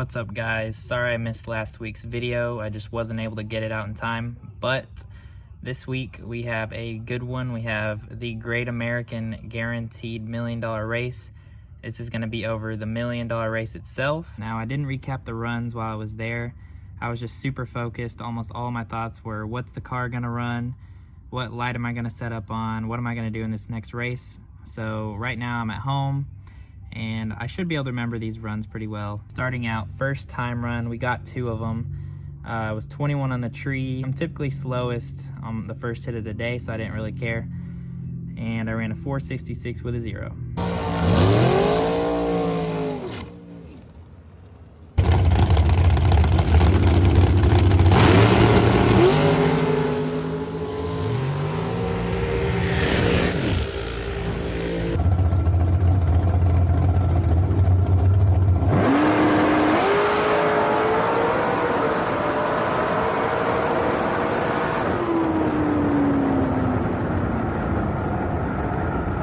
What's up, guys? Sorry I missed last week's video. I just wasn't able to get it out in time, but this week we have a good one. We have the Great American Guaranteed $1 Million Race. This is going to be over the $1 Million Race itself. Now, I didn't recap the runs while I was there. I was just super focused. Almost all of my thoughts were, what's the car going to run? What light am I going to set up on? What am I going to do in this next race? So right now I'm at home, and I should be able to remember these runs pretty well. Starting out, first time run, we got 2 of them. I was 21 on the tree. I'm typically slowest on the first hit of the day, so I didn't really care. And I ran a 466 with a 0.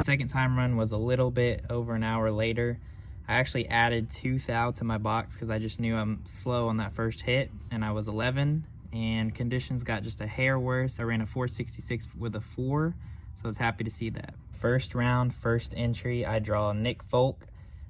Second time run was a little bit over an hour later. I actually added 2 thou to my box because I just knew I'm slow on that first hit, and I was 11, and conditions got just a hair worse. I ran a 466 with a 4, so I was happy to see that. First round, first entry, I draw Nick Folk.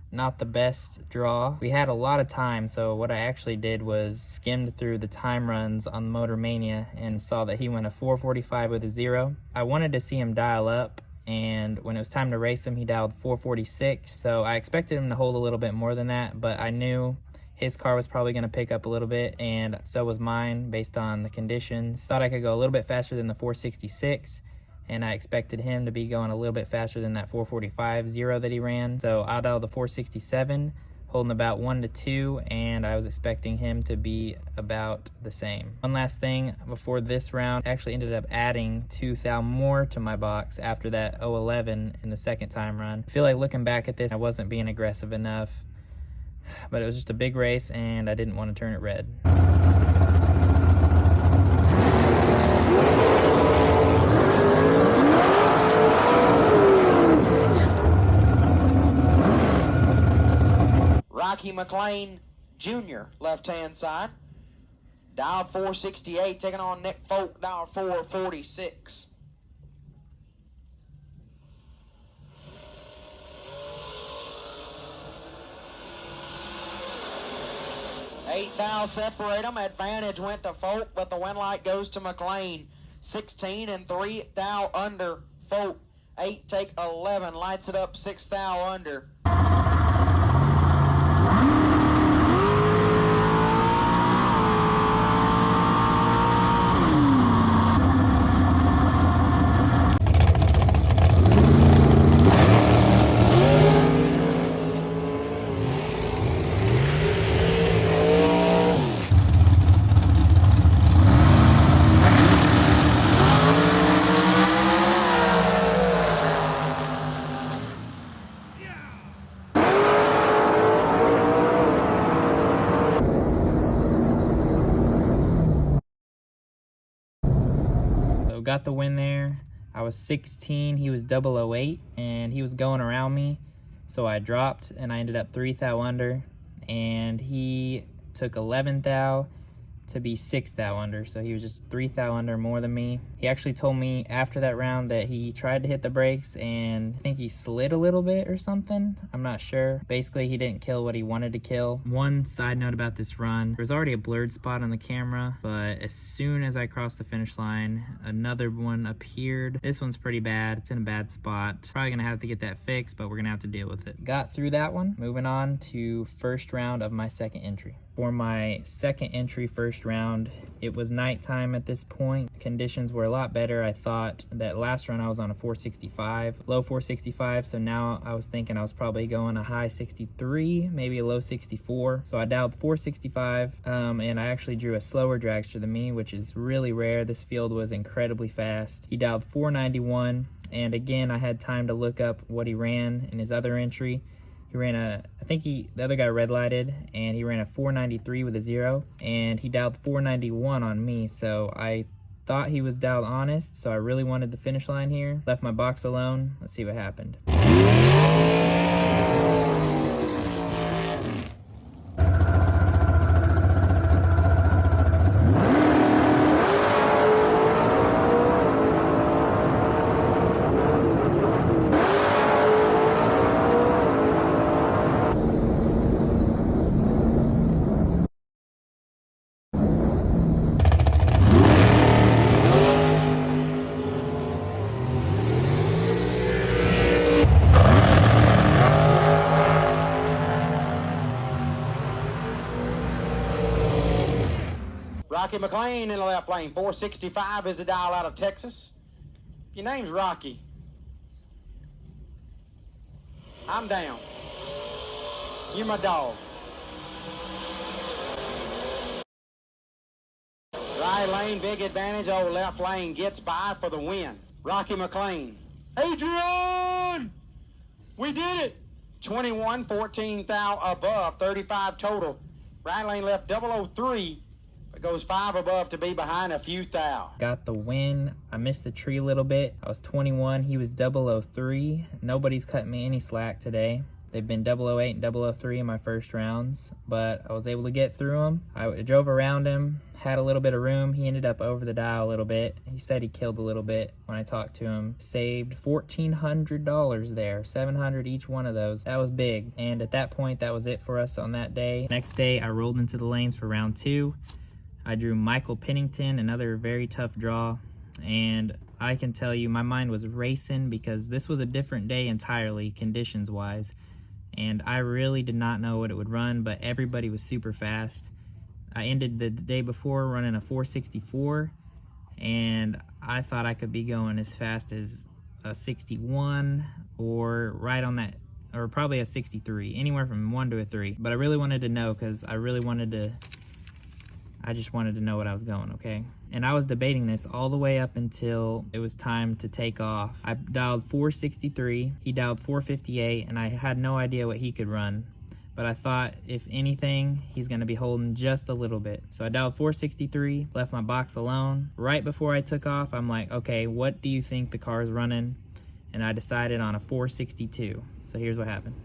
Not the best draw. We had a lot of time, so what I actually did was skimmed through the time runs on Motor Mania and saw that he went a 445 with a 0. I wanted to see him dial up, and when it was time to race him, he dialed 446, so I expected him to hold a little bit more than that, but I knew his car was probably going to pick up a little bit, and so was mine based on the conditions. Thought I could go a little bit faster than the 466, and I expected him to be going a little bit faster than that 445 0 that he ran, so I dialed the 467, holding about 1 to 2, and I was expecting him to be about the same. One last thing before this round, I actually ended up adding 2 thou more to my box after that 011 in the second time run. I feel like looking back at this, I wasn't being aggressive enough, but it was just a big race and I didn't want to turn it red. Rocky McLean Jr., left-hand side. Dialed 468, taking on Nick Folk, dialed 446. Eight thou separate them. Advantage went to Folk, but the win light goes to McLean. 16 and 3 thou under Folk. 8 take 11, lights it up 6 thou under. Got the win there. I was 16, he was 008, and he was going around me, so I dropped and I ended up 3 thou under, and he took 11 thou to be 6 thou under, so he was just 3 thou under more than me. He actually told me after that round that he tried to hit the brakes and I think he slid a little bit or something. I'm not sure. Basically, he didn't kill what he wanted to kill. One side note about this run, there was already a blurred spot on the camera, but as soon as I crossed the finish line, another one appeared. This one's pretty bad. It's in a bad spot. Probably gonna have to get that fixed, but we're gonna have to deal with it. Got through that one. Moving on to first round of my second entry. For my second entry first round, it was nighttime at this point. Conditions were a lot better. I thought that last run I was on a 465, low 465, so now I was thinking I was probably going a high 63, maybe a low 64. So I dialed 465, and I actually drew a slower dragster than me, which is really rare. This field was incredibly fast. He dialed 491, and again, I had time to look up what he ran in his other entry. He ran the other guy red lighted, and he ran a 493 with a 0, and he dialed 491 on me, so I thought he was dialed honest, so I really wanted the finish line here. Left my box alone. Let's see what happened. Rocky McLean in the left lane. 465 is the dial out of Texas. Your name's Rocky. I'm down. You're my dog. Right lane, big advantage. Old left lane gets by for the win. Rocky McLean. Adrian! We did it! 21, 14 thou above, 35 total. Right lane left 003. It goes 5 above to be behind a few thou. Got the win. I missed the tree a little bit. I was 21. He was 003. Nobody's cutting me any slack today. They've been 008 and 003 in my first rounds, but I was able to get through them. I drove around him, had a little bit of room. He ended up over the dial a little bit. He said he killed a little bit when I talked to him. Saved $1,400 there, $700 each one of those. That was big. And at that point, that was it for us on that day. Next day, I rolled into the lanes for round 2. I drew Michael Pennington, another very tough draw. And I can tell you, my mind was racing because this was a different day entirely, conditions-wise. And I really did not know what it would run, but everybody was super fast. I ended the day before running a 464, and I thought I could be going as fast as a 61 or right on that, or probably a 63, anywhere from 1 to a 3. But I really wanted to know because I just wanted to know what I was going, okay? And I was debating this all the way up until it was time to take off. I dialed 463, he dialed 458, and I had no idea what he could run. But I thought, if anything, he's gonna be holding just a little bit. So I dialed 463, left my box alone. Right before I took off, I'm like, okay, what do you think the car's running? And I decided on a 462. So here's what happened.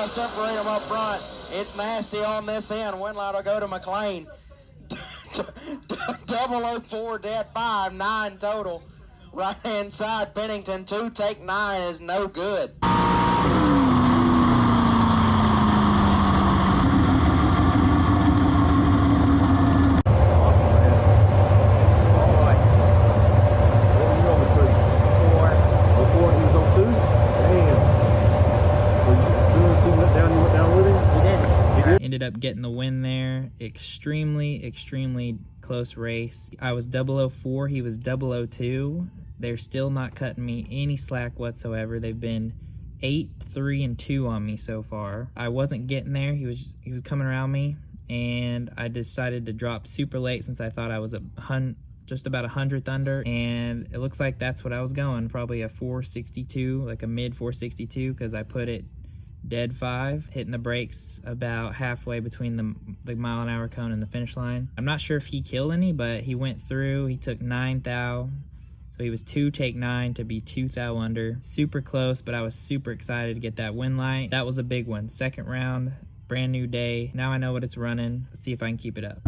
Separate them up front. It's nasty on this end. Winlight will go to McLean. 004 dead 5, 9 total. Right hand side, Pennington 2, take 9 is no good. Ended up getting the win there. Extremely close race. I was 004, he was 002. They're still not cutting me any slack whatsoever. They've been 8, 3, and 2 on me so far. I wasn't getting there. He was coming around me, and I decided to drop super late since I thought I was just about 100th under, and it looks like that's what I was going, probably a 462, like a mid 462, because I put it dead 5, hitting the brakes about halfway between the mile-an-hour cone and the finish line. I'm not sure if he killed any, but he went through. He took 9 thou, so he was 2 take 9 to be 2 thou under. Super close, but I was super excited to get that win light. That was a big one. Second round, brand new day. Now I know what it's running. Let's see if I can keep it up.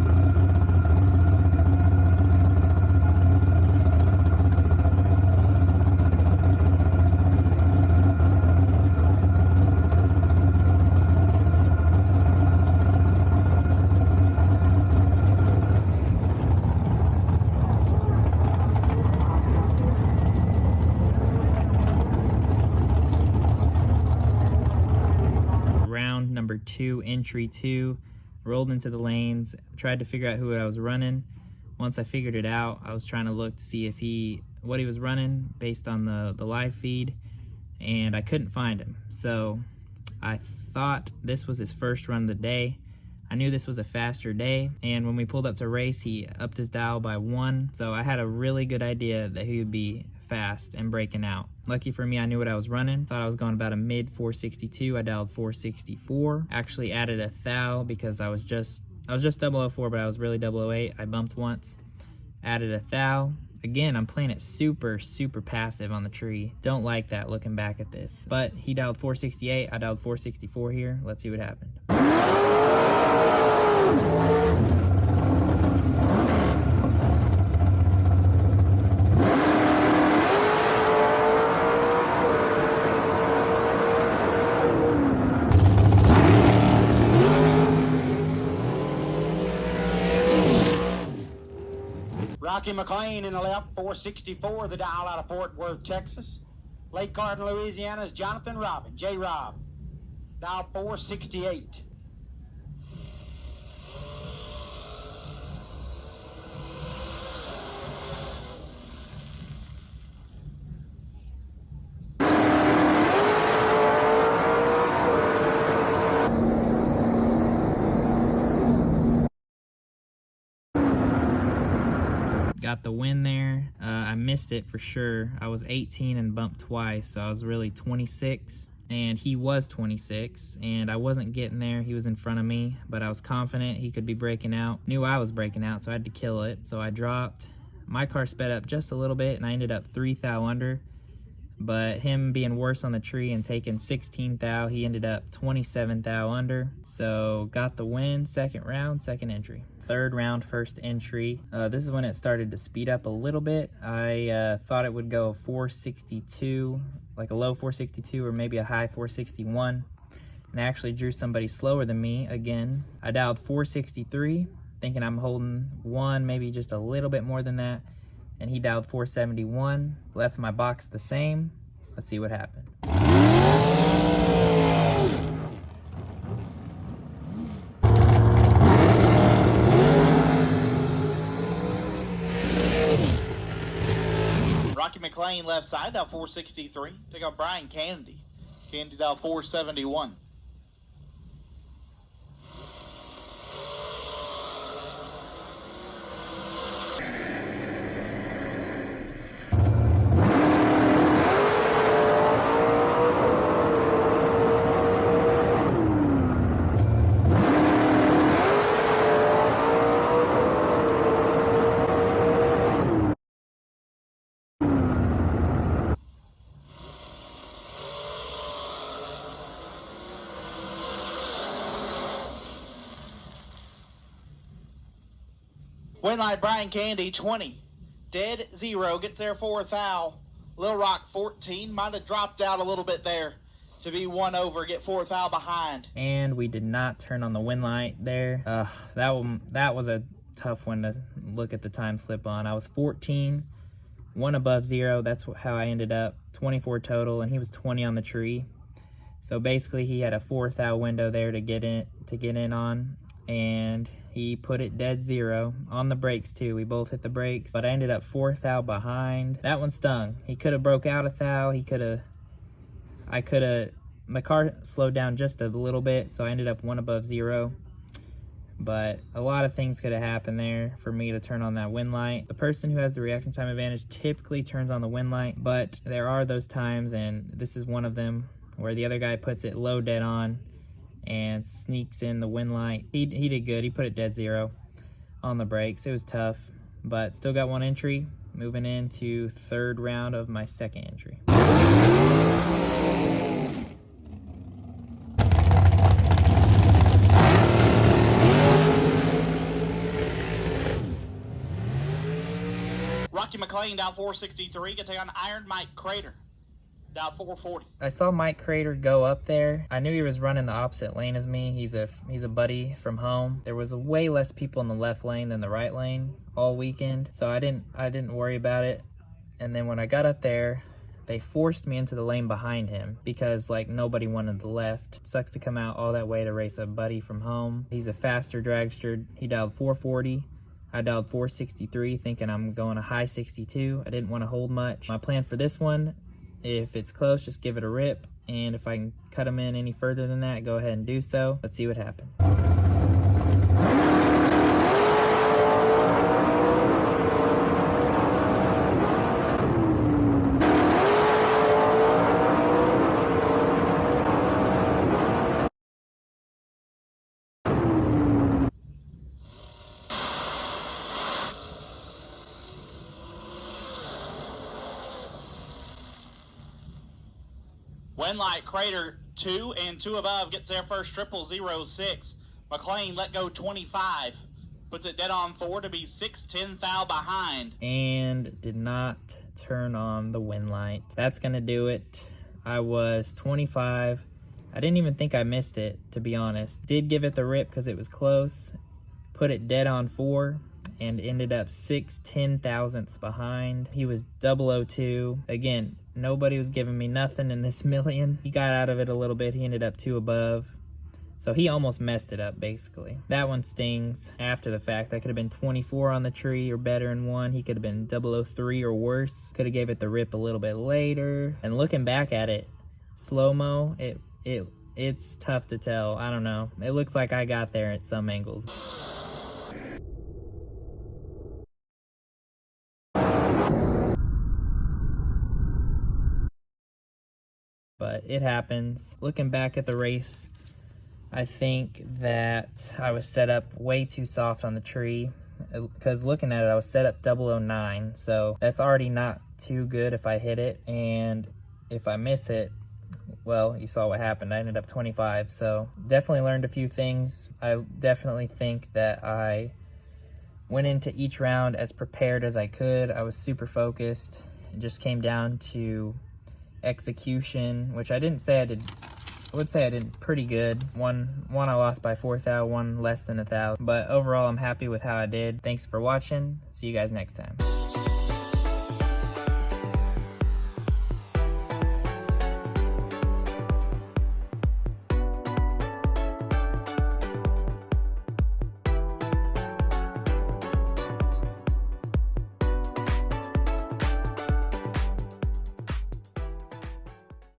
Number 2, entry 2, rolled into the lanes, tried to figure out who I was running. Once I figured it out, I was trying to look to see what he was running based on the live feed, and I couldn't find him. So I thought this was his first run of the day. I knew this was a faster day, and when we pulled up to race, he upped his dial by 1, so I had a really good idea that he would be fast and breaking out. Lucky for me, I knew what I was running. Thought I was going about a mid 462. I dialed 464. Actually added a thou because I was just I was just 004, but I was really 008. I bumped once, added a thou. Again, I'm playing it super, super passive on the tree. Don't like that looking back at this. But he dialed 468, I dialed 464 here. Let's see what happened. Rocky McLean in the left, 464, the dial out of Fort Worth, Texas. Lake Garden, Louisiana's Jonathan Robin, J-Rob, dial 468. Got the win there. I missed it for sure. I was 18 and bumped twice, so I was really 26. And he was 26, and I wasn't getting there. He was in front of me, but I was confident he could be breaking out. Knew I was breaking out, so I had to kill it. So I dropped. My car sped up just a little bit, and I ended up 3 thou under. But him being worse on the tree and taking 16 thou, he ended up 27 thou under. So got the win, second round, second entry. Third round, first entry. This is when it started to speed up a little bit. I thought it would go 462, like a low 462 or maybe a high 461. And I actually drew somebody slower than me again. I dialed 463, thinking I'm holding one, maybe just a little bit more than that. And he dialed 471, left my box the same. Let's see what happened. Rocky McLean left side, dial 463. Take out Brian Candy. Candy dial 471. Win light Brian Candy 20. Dead 0 gets there for a thou. Lil Rock 14 might have dropped out a little bit there to be 1 over, get 4 thou behind. And we did not turn on the win light there. That was a tough one to look at the time slip on. I was 14, 1 above 0. That's how I ended up. 24 total, and he was 20 on the tree. So basically, he had a 4 thou window there to get in on, and he put it dead 0 on the brakes too. We both hit the brakes, but I ended up 4 thou behind. That one stung. He could have broke out a thou. The car slowed down just a little bit, so I ended up 1 above 0. But a lot of things could have happened there for me to turn on that win light. The person who has the reaction time advantage typically turns on the win light, but there are those times, and this is one of them, where the other guy puts it low dead on and sneaks in the win light. He did good. He put it dead 0 on the brakes. It was tough, but still got 1 entry. Moving into third round of my second entry. Rocky McLean down 463. Get take on Iron Mike Crater. Down 440. I saw Mike Crater go up there. I knew he was running the opposite lane as me. He's a buddy from home. There was way less people in the left lane than the right lane all weekend, so I didn't worry about it. And then when I got up there, they forced me into the lane behind him because like nobody wanted the left. Sucks to come out all that way to race a buddy from home. He's a faster dragster. He dialed 440. I dialed 463 thinking I'm going a high 62. I didn't want to hold much. My plan for this one, if it's close, just give it a rip. And if I can cut them in any further than that, go ahead and do so. Let's see what happened. Winlight Crater 2 and 2 above gets their first triple 06. McLean let go 25. Puts it dead on 4 to be 6-10 thou behind. And did not turn on the wind light. That's gonna do it. I was 25. I didn't even think I missed it, to be honest. Did give it the rip because it was close. Put it dead on 4 and ended up 6 thousandths behind. He was 002. Again, nobody was giving me nothing in this million. He got out of it a little bit. He ended up 2 above. So he almost messed it up, basically. That one stings after the fact. I could have been 24 on the tree or better in one. He could have been 003 or worse. Could have gave it the rip a little bit later. And looking back at it, slow-mo, it's tough to tell. I don't know. It looks like I got there at some angles. But it happens. Looking back at the race, I think that I was set up way too soft on the tree, because looking at it, I was set up 009, so that's already not too good if I hit it, and if I miss it, well, you saw what happened. I ended up 25, so definitely learned a few things. I definitely think that I went into each round as prepared as I could. I was super focused. It just came down to execution, which I didn't say I did. I would say I did pretty good. One I lost by 4 thou, one less than 1 thou. But overall, I'm happy with how I did. Thanks for watching. See you guys next time.